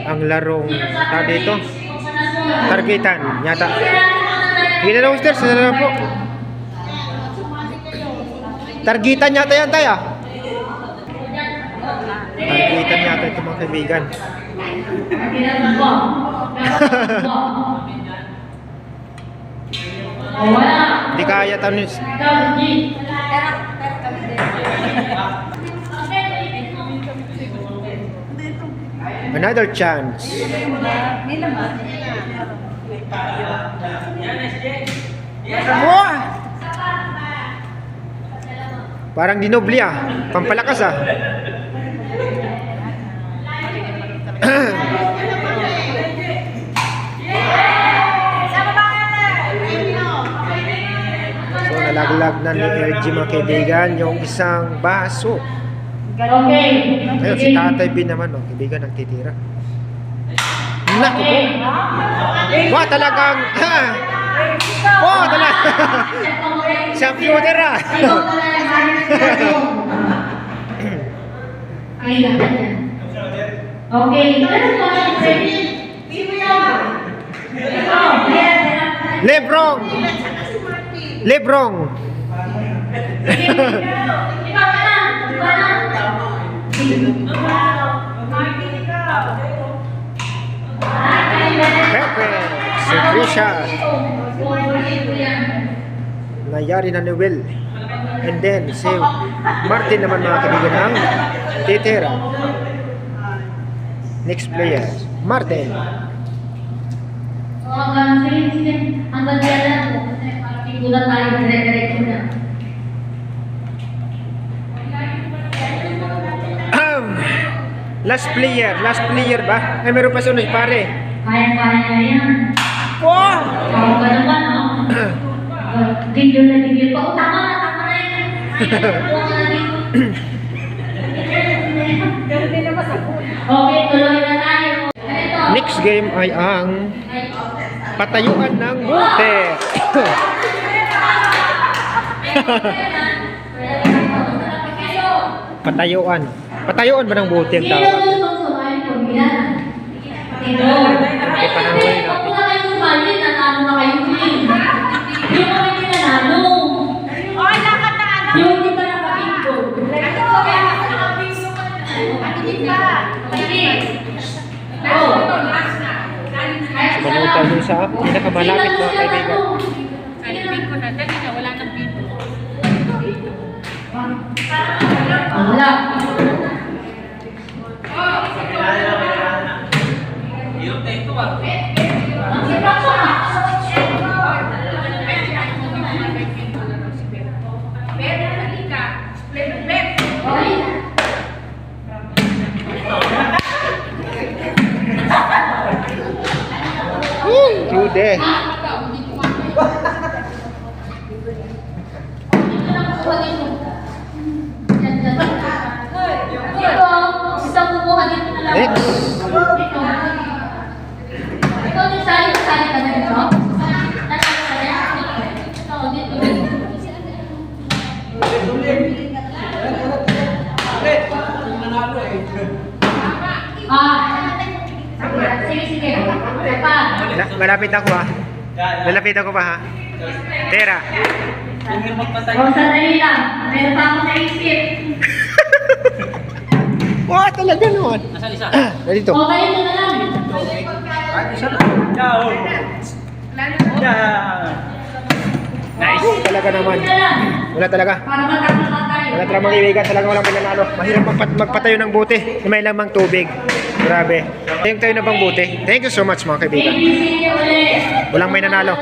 ang larong dito. Targetan yata. Hindi na lang, stairs. Sana po. Targetan yata yan tayo. Targetan yata ito mga kaibigan. Hindi kaya tanong. Another chance. Wah! Parang dinobli pampalakas So nalaglag na ni LG mga kaibigan yung isang baso. Ayun, si Tatay B naman, kaibigan, nagtitira. Naku po! Wah, talagang... Wah, talagang... Siyang shooter Lebrong! Lebrong! Pepe, si Trisha, nayari na ni Will, and then si Martin naman mga kaibigan ang titira. Next player, Martin. Last player ba? Ay, meron pa sunod, pare. Kaya yan. Wow! Tama ka naman, Gigil na gigil pa. Tama na yan. Okay, tuloy na tayo. Next game ay ang patayuan ng bote. Patayuan ba ng bote ang tawag? Okay, panahuli natin. Kung na kayo sumali, nanalo na kayo. Yung kami pinanalo. Yung di pa nakapinto. Sumunod tayo sa pinakamalapit mga kaibigan. Pinko na, dali na, wala nang pinto. Wala. Jude. Next. Ikaw yung sali ka na dito? Sige. Malapit ako Malapit ako pa Tera. Sandali lang. Meron pa ako naisip. Wow, talaga naman. Nasaan isa? Dito. Okay, ito na lang. Nice. Talaga naman. Wala talaga. Para magkakaroon tayo. Wala talaga mga kaibigan. Talagang walang pinanalo. Mahirap magpatayo ng bote. May lamang tubig. Grabe. Tayong tayo na bang bote. Thank you so much mga kaibigan. Thank you ulit. Walang may nanalo.